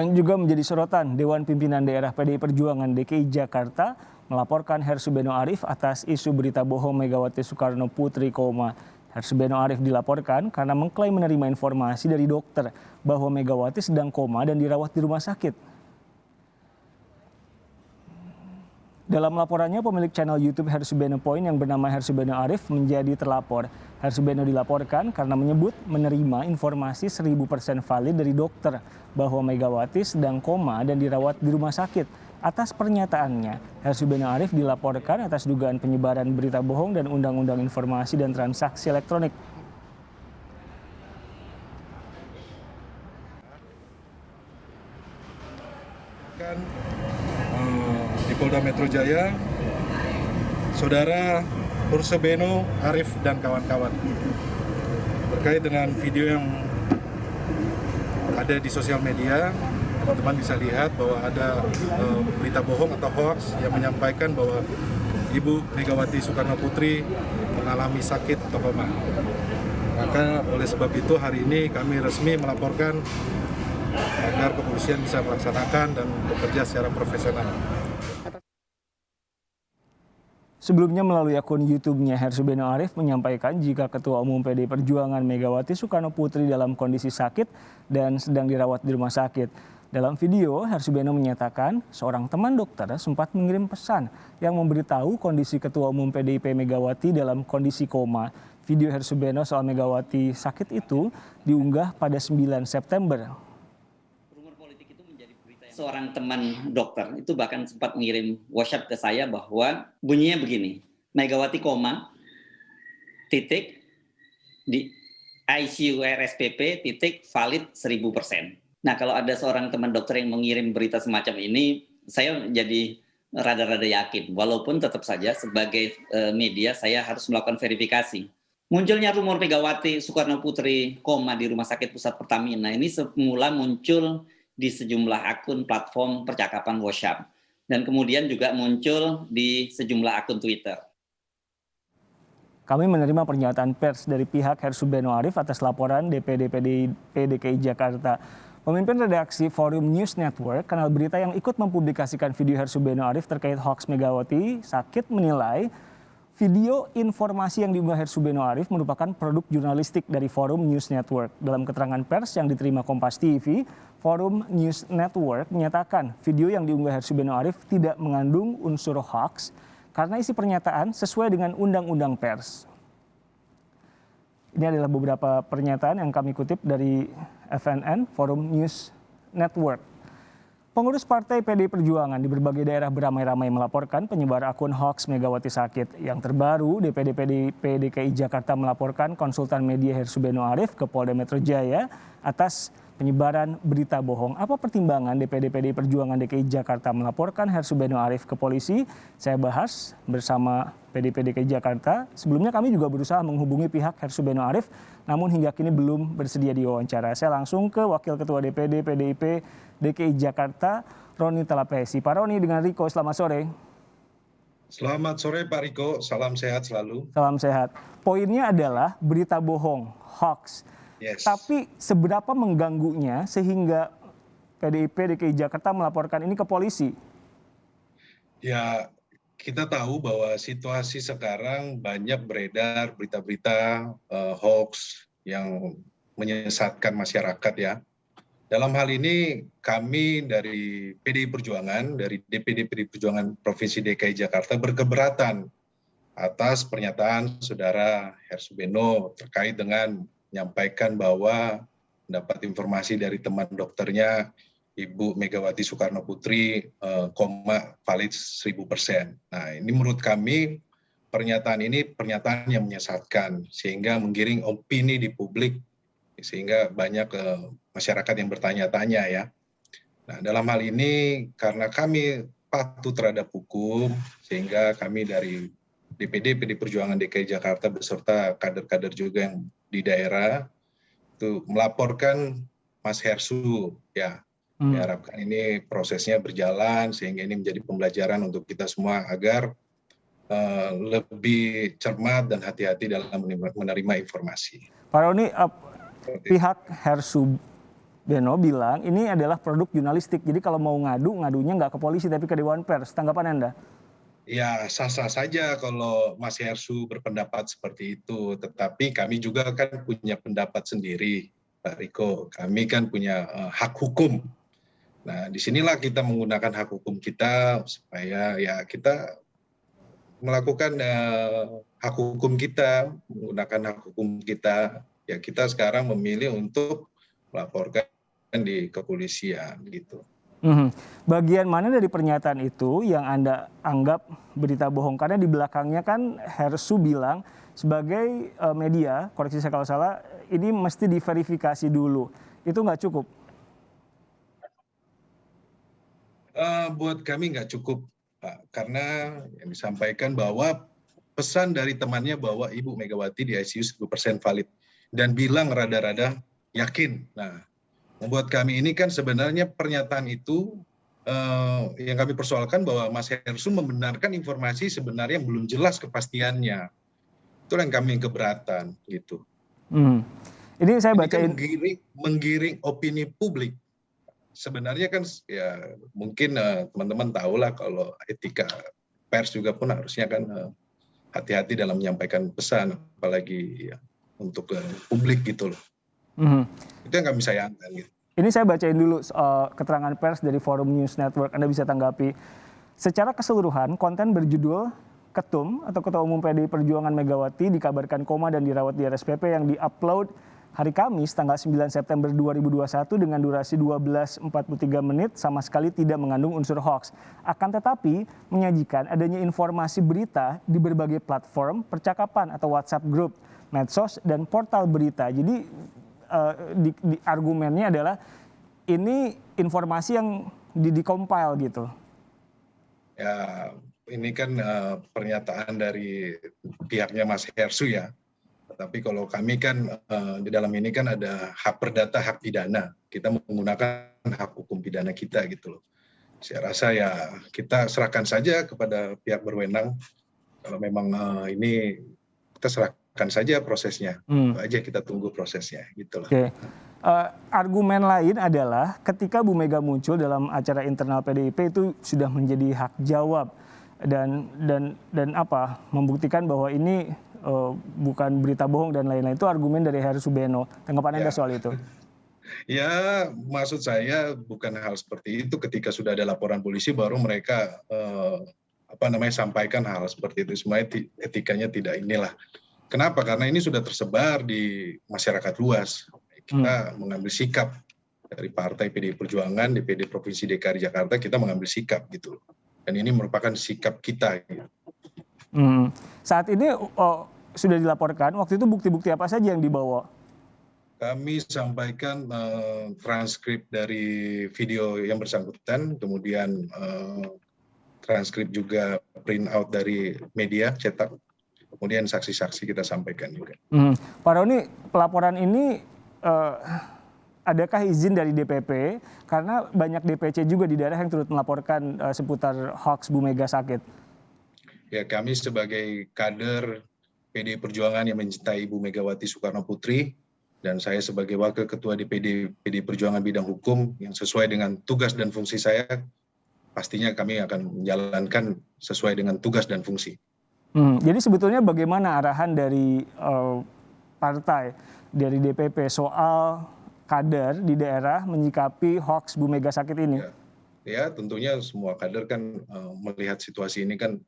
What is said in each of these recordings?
Yang juga menjadi sorotan, Dewan Pimpinan Daerah PDI Perjuangan DKI Jakarta melaporkan Hersubeno Arif atas isu berita bohong Megawati Soekarno Putri, Hersubeno Arif dilaporkan karena mengklaim menerima informasi dari dokter bahwa Megawati sedang koma dan dirawat di rumah sakit. Dalam laporannya, pemilik channel YouTube Hersubeno Point yang bernama Hersubeno Arif menjadi terlapor. Hersubeno dilaporkan karena menyebut menerima informasi 1000% valid dari dokter bahwa Megawati sedang koma dan dirawat di rumah sakit. Atas pernyataannya, Hersubeno Arif dilaporkan atas dugaan penyebaran berita bohong dan Undang-Undang Informasi dan Transaksi Elektronik. Di Polda Metro Jaya, Saudara Hersubeno Arif dan kawan-kawan terkait dengan video yang ada di sosial media. Teman-teman bisa lihat bahwa ada berita bohong atau hoax yang menyampaikan bahwa Ibu Megawati Soekarno Putri mengalami sakit atau koma. Maka oleh sebab itu hari ini kami resmi melaporkan agar kepolisian bisa melaksanakan dan bekerja secara profesional. Sebelumnya melalui akun YouTube-nya, Hersubeno Arif menyampaikan jika Ketua Umum PDI Perjuangan Megawati Soekarno Putri dalam kondisi sakit dan sedang dirawat di rumah sakit. Dalam video, Hersubeno menyatakan seorang teman dokter sempat mengirim pesan yang memberitahu kondisi Ketua Umum PDIP Megawati dalam kondisi koma. Video Hersubeno soal Megawati sakit itu diunggah pada 9 September. Seorang teman dokter itu bahkan sempat mengirim WhatsApp ke saya bahwa bunyinya begini, Megawati koma, titik, di ICU RSPP, titik, valid 1000%. Nah, kalau ada seorang teman dokter yang mengirim berita semacam ini, saya jadi rada-rada yakin, walaupun tetap saja sebagai media saya harus melakukan verifikasi. Munculnya rumor Megawati Soekarno Putri koma di Rumah Sakit Pusat Pertamina ini semula muncul di sejumlah akun platform percakapan WhatsApp dan kemudian juga muncul di sejumlah akun Twitter. Kami menerima pernyataan pers dari pihak Hersubeno Arif atas laporan DPD DKI Jakarta. Pemimpin redaksi Forum News Network, kanal berita yang ikut mempublikasikan video Hersubeno Arif terkait hoax Megawati sakit, menilai video informasi yang diunggah Hersubeno Arif merupakan produk jurnalistik dari Forum News Network. Dalam keterangan pers yang diterima Kompas TV, Forum News Network menyatakan video yang diunggah Hersubeno Arif tidak mengandung unsur hoax karena isi pernyataan sesuai dengan Undang-Undang Pers. Ini adalah beberapa pernyataan yang kami kutip dari FNN, Forum News Network. Pengurus Partai PDI Perjuangan di berbagai daerah beramai-ramai melaporkan penyebar akun hoax Megawati sakit. Yang terbaru, DPD PDIP DKI Jakarta melaporkan konsultan media Hersubeno Arif ke Polda Metro Jaya atas penyebaran berita bohong. Apa pertimbangan DPD PDI Perjuangan DKI Jakarta melaporkan Hersubeno Arif ke polisi? Saya bahas bersama PDIP DKI Jakarta. Sebelumnya kami juga berusaha menghubungi pihak Hersubeno Arif, namun hingga kini belum bersedia diwawancara. Saya langsung ke Wakil Ketua DPD PDIP DKI Jakarta, Roni Talapesi. Pak Roni dengan Riko, selamat sore. Selamat sore Pak Riko, salam sehat selalu. Salam sehat. Poinnya adalah berita bohong, hoax. Yes. Tapi seberapa mengganggunya sehingga PDIP DKI Jakarta melaporkan ini ke polisi? Ya, kita tahu bahwa situasi sekarang banyak beredar berita-berita hoax yang menyesatkan masyarakat ya. Dalam hal ini kami dari PDI Perjuangan, dari DPD PDI Perjuangan Provinsi DKI Jakarta berkeberatan atas pernyataan Saudara Hersubeno terkait dengan menyampaikan bahwa mendapat informasi dari teman dokternya Ibu Megawati Soekarno Putri koma valid 1000%. Nah, ini menurut kami pernyataan ini pernyataan yang menyesatkan sehingga menggiring opini di publik sehingga banyak masyarakat yang bertanya-tanya ya. Nah, dalam hal ini karena kami patuh terhadap hukum sehingga kami dari DPD PDI Perjuangan DKI Jakarta beserta kader-kader juga yang di daerah itu melaporkan Mas Hersu ya. Diharapkan ini prosesnya berjalan sehingga ini menjadi pembelajaran untuk kita semua agar lebih cermat dan hati-hati dalam menerima informasi. Pak Roni, pihak Hersubeno Beno bilang ini adalah produk jurnalistik. Jadi kalau mau ngadunya nggak ke polisi tapi ke Dewan Pers. Tanggapan Anda? Ya, sah-sah saja kalau Mas Hersu berpendapat seperti itu. Tetapi kami juga kan punya pendapat sendiri, Pak Riko. Kami kan punya hak hukum. Nah, disinilah kita menggunakan hak hukum kita supaya ya kita melakukan hak hukum kita, menggunakan hak hukum kita. Ya kita sekarang memilih untuk melaporkan di kepolisian gitu. Bagian mana dari pernyataan itu yang Anda anggap berita bohong? Karena di belakangnya kan Hersu bilang sebagai media, koreksi saya kalau salah, ini mesti diverifikasi dulu. Itu nggak cukup? Buat kami nggak cukup, Pak. Karena yang disampaikan bahwa pesan dari temannya bahwa Ibu Megawati di ICU 1000% valid. Dan bilang rada-rada yakin. Nah, membuat kami ini kan sebenarnya pernyataan itu yang kami persoalkan bahwa Mas Hersu membenarkan informasi sebenarnya yang belum jelas kepastiannya. Itulah yang kami keberatan gitu. Ini saya Ini bacain. kan menggiring opini publik. Sebenarnya kan ya mungkin teman-teman tahulah kalau etika pers juga pun harusnya kan hati-hati dalam menyampaikan pesan, apalagi ya, untuk publik gitu loh. Itu yang kami sayangkan gitu. Ini saya bacain dulu keterangan pers dari Forum News Network, Anda bisa tanggapi. Secara keseluruhan, konten berjudul Ketum atau Ketua Umum PDI Perjuangan Megawati dikabarkan koma dan dirawat di RSPP yang diupload hari Kamis tanggal 9 September 2021 dengan durasi 12:43 menit sama sekali tidak mengandung unsur hoax. Akan tetapi menyajikan adanya informasi berita di berbagai platform percakapan atau WhatsApp group, medsos, dan portal berita. Jadi argumennya adalah ini informasi yang di-compile gitu. Ya, ini kan pernyataan dari pihaknya Mas Hersu ya. Tapi kalau kami kan di dalam ini kan ada hak perdata, hak pidana. Kita menggunakan hak hukum pidana kita gitu loh. Saya rasa ya kita serahkan saja kepada pihak berwenang. Kalau memang ini kita serahkan saja prosesnya. Itu aja kita tunggu prosesnya gitu loh. Oke. Argumen lain adalah ketika Bu Mega muncul dalam acara internal PDIP itu sudah menjadi hak jawab dan membuktikan bahwa ini bukan berita bohong dan lain-lain. Itu argumen dari Hersu Beno. Tanggapan Anda soal itu? Ya, maksud saya bukan hal seperti itu. Ketika sudah ada laporan polisi, baru mereka sampaikan hal seperti itu. Semuanya etikanya tidak inilah. Kenapa? Karena ini sudah tersebar di masyarakat luas. Kita mengambil sikap dari Partai PDI Perjuangan, DPD Provinsi DKI Jakarta, kita mengambil sikap gitu. Dan ini merupakan sikap kita. Gitu. Saat ini sudah dilaporkan, waktu itu bukti-bukti apa saja yang dibawa? Kami sampaikan transkrip dari video yang bersangkutan, kemudian transkrip juga print out dari media cetak, kemudian saksi-saksi kita sampaikan juga. Pak Roni, pelaporan ini adakah izin dari DPP? Karena banyak DPC juga di daerah yang turut melaporkan seputar hoax Bu Mega sakit. Ya, kami sebagai kader PDI Perjuangan yang mencintai Ibu Megawati Soekarno Putri, dan saya sebagai Wakil Ketua DPD PDI Perjuangan bidang hukum yang sesuai dengan tugas dan fungsi saya, pastinya kami akan menjalankan sesuai dengan tugas dan fungsi. Jadi sebetulnya bagaimana arahan dari partai, dari DPP soal kader di daerah menyikapi hoax Bu Mega sakit ini? Ya, tentunya semua kader kan melihat situasi ini kan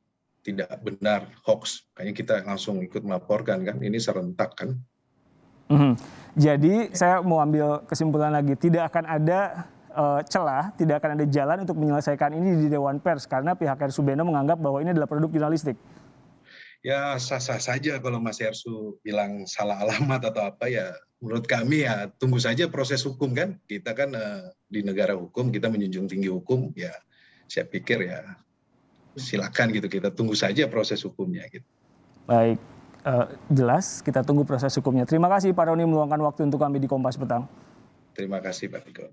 tidak benar, hoax. Kayaknya kita langsung ikut melaporkan kan, ini serentak kan. Jadi saya mau ambil kesimpulan lagi, tidak akan ada celah, tidak akan ada jalan untuk menyelesaikan ini di Dewan Pers karena pihak Hersu Beno menganggap bahwa ini adalah produk jurnalistik. Ya sah-sah saja kalau Mas Hersu bilang salah alamat atau apa, ya menurut kami ya tunggu saja proses hukum kan. Kita kan di negara hukum, kita menjunjung tinggi hukum, ya saya pikir ya silakan gitu, kita tunggu saja proses hukumnya gitu. Baik, jelas kita tunggu proses hukumnya. Terima kasih Pak Roni meluangkan waktu untuk kami di Kompas Petang. Terima kasih Pak Tiko.